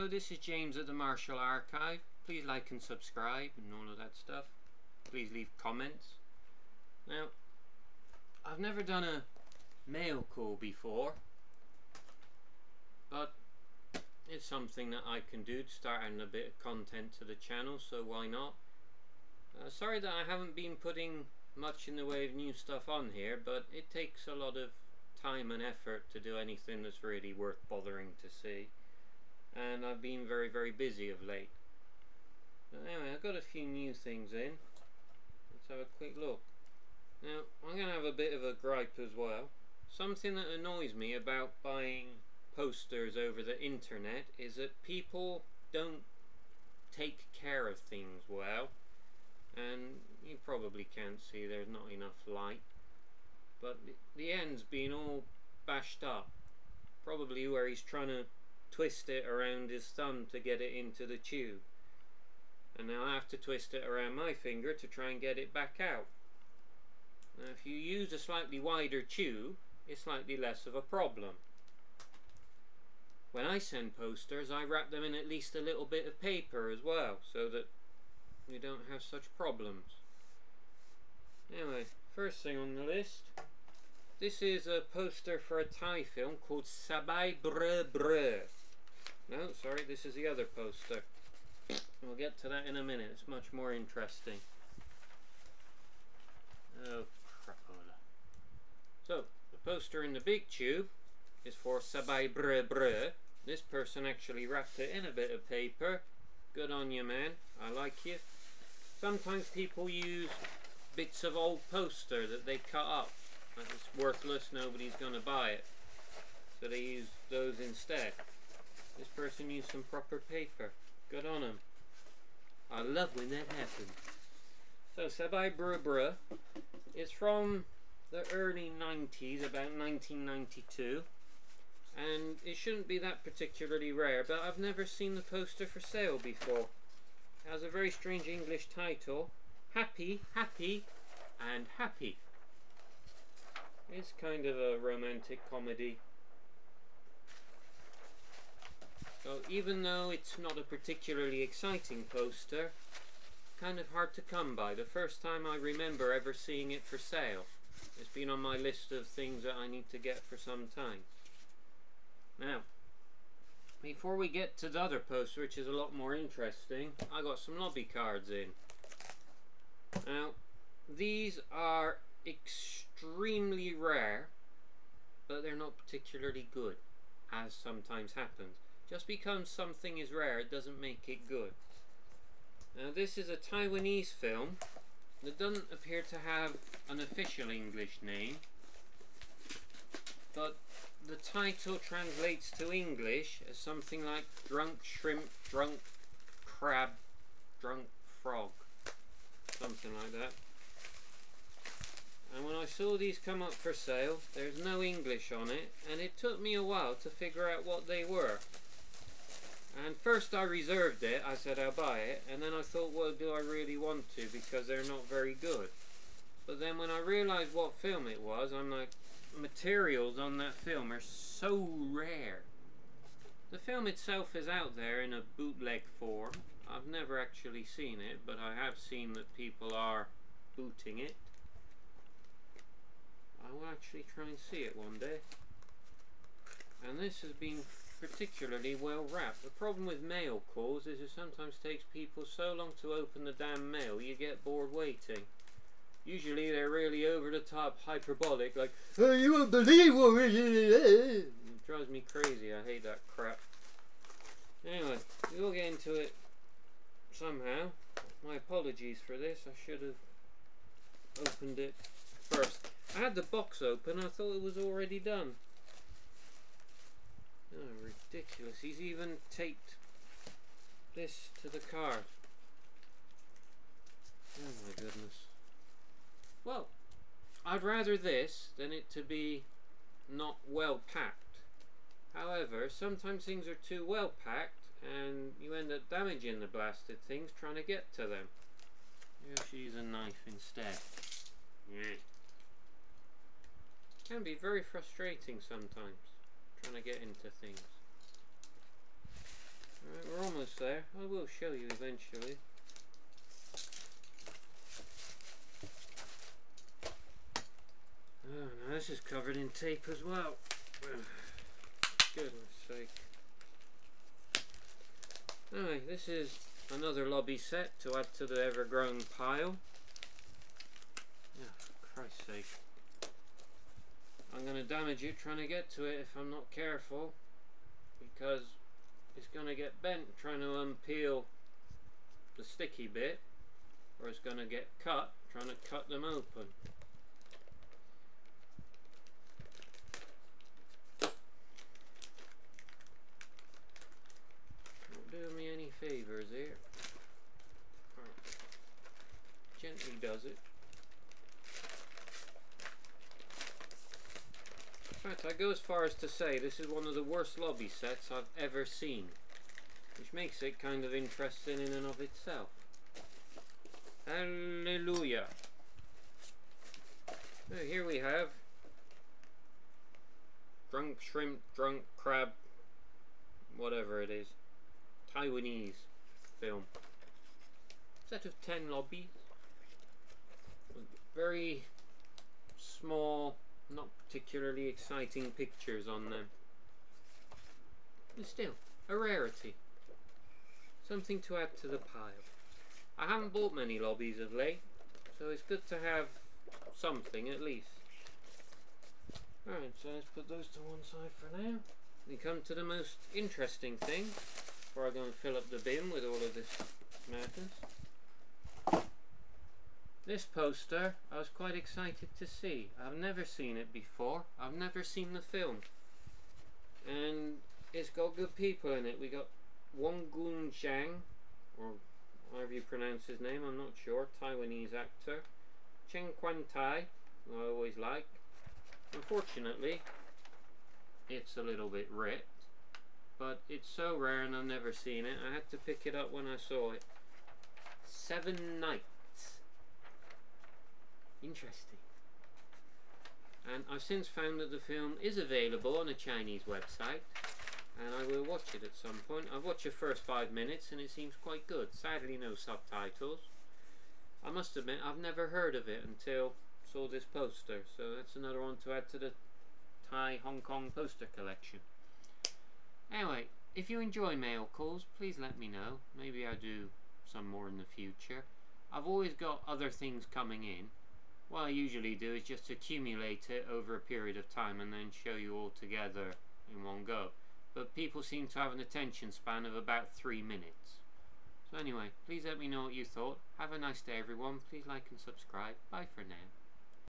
Hello, this is James at the Martial Archive. Please like and subscribe and all of that stuff. Please leave comments. Now, I've never done a mail call before, but it's something that I can do to start adding a bit of content to the channel, so why not? Sorry that I haven't been putting much in the way of new stuff on here, but it takes a lot of time and effort to do anything that's really worth bothering to see. And I've been very busy of late. But anyway, I've got a few new things in. Let's have a quick look. Now, I'm going to have a bit of a gripe as well. Something that annoys me about buying posters over the internet is that people don't take care of things well. And you probably can't see, there's not enough light. But the end's been all bashed up. Probably where he's trying to twist it around his thumb to get it into the tube, and now I have to twist it around my finger to try and get it back out. Now if you use a slightly wider tube, it's slightly less of a problem. When I send posters, I wrap them in at least a little bit of paper as well, so that you don't have such problems. Anyway, first thing on the list, this is a poster for a Thai film called Sabai Brr Brr. No, sorry, this is the other poster. We'll get to that in a minute, it's much more interesting. Oh, crapola. So, the poster in the big tube is for Sabai Brr Brr. This person actually wrapped it in a bit of paper. Good on you, man. I like you. Sometimes people use bits of old poster that they cut up. Like it's worthless, nobody's going to buy it. So they use those instead. This person used some proper paper. Good on him. I love when that happens. So, Sabai Brr Brr is from the early 90s, about 1992. And it shouldn't be that particularly rare, but I've never seen the poster for sale before. It has a very strange English title. Happy, Happy, and Happy. It's kind of a romantic comedy. So even though it's not a particularly exciting poster, kind of hard to come by. The first time I remember ever seeing it for sale. It's been on my list of things that I need to get for some time. Now, before we get to the other poster, which is a lot more interesting, I got some lobby cards in. Now, these are extremely rare, but they're not particularly good, as sometimes happens. Just because something is rare, it doesn't make it good. Now, this is a Taiwanese film that doesn't appear to have an official English name, but the title translates to English as something like Drunk Shrimp, Drunk Crab, Drunk Frog, something like that. And when I saw these come up for sale, there's no English on it, and it took me a while to figure out what they were. And first I reserved it, I said I'll buy it, and then I thought, well, do I really want to, because they're not very good. But then when I realised what film it was, I'm like, materials on that film are so rare. The film itself is out there in a bootleg form. I've never actually seen it, but I have seen that people are booting it. I will actually try and see it one day. And this has been particularly well wrapped. The problem with mail calls is it sometimes takes people so long to open the damn mail you get bored waiting. Usually they're really over the top hyperbolic, like, oh, you won't believe what it drives me crazy. I hate that crap. Anyway, we'll get into it somehow. My apologies for this, I should have opened it first. I had the box open, I thought it was already done. Oh, ridiculous. He's even taped this to the card. Oh my goodness. Well, I'd rather this than it to be not well packed. However, sometimes things are too well packed and you end up damaging the blasted things trying to get to them. Maybe I should use a knife instead. Yeah. Can be very frustrating sometimes, trying to get into things. Alright, we're almost there. I will show you eventually. Oh no, this is covered in tape as well. Goodness sake. Anyway, this is another lobby set to add to the ever-growing pile. Oh, for Christ's sake. I'm going to damage it trying to get to it if I'm not careful, because it's going to get bent trying to unpeel the sticky bit, or it's going to get cut trying to cut them open. Not doing me any favours here. Gently does it. In fact, I go as far as to say this is one of the worst lobby sets I've ever seen, which makes it kind of interesting in and of itself. Hallelujah! Now here we have drunk shrimp, drunk crab, whatever it is, Taiwanese film. Set of 10 lobbies, very small, not particularly exciting pictures on them, but still a rarity, something to add to the pile. I haven't bought many lobbies of late, so it's good to have something at least. Alright, so let's put those to one side for now. We come to the most interesting thing before I go and fill up the bin with all of this madness. This poster I was quite excited to see. I've never seen it before. I've never seen the film. And it's got good people in it. We got Wong Goon Zhang, or however you pronounce his name, I'm not sure, Taiwanese actor. Chen Quan Tai, who I always like. Unfortunately, it's a little bit ripped, but it's so rare and I've never seen it. I had to pick it up when I saw it. 7 Nights. Interesting. And I've since found that the film is available on a Chinese website, and I will watch it at some point. I've watched the first 5 minutes and it seems quite good. Sadly no subtitles. I must admit I've never heard of it until I saw this poster, so that's another one to add to the Thai Hong Kong poster collection. Anyway, if you enjoy mail calls, please let me know. Maybe I'll do some more in the future. I've always got other things coming in. What I usually do is just accumulate it over a period of time and then show you all together in one go. But people seem to have an attention span of about 3 minutes. So anyway, please let me know what you thought. Have a nice day everyone. Please like and subscribe. Bye for now.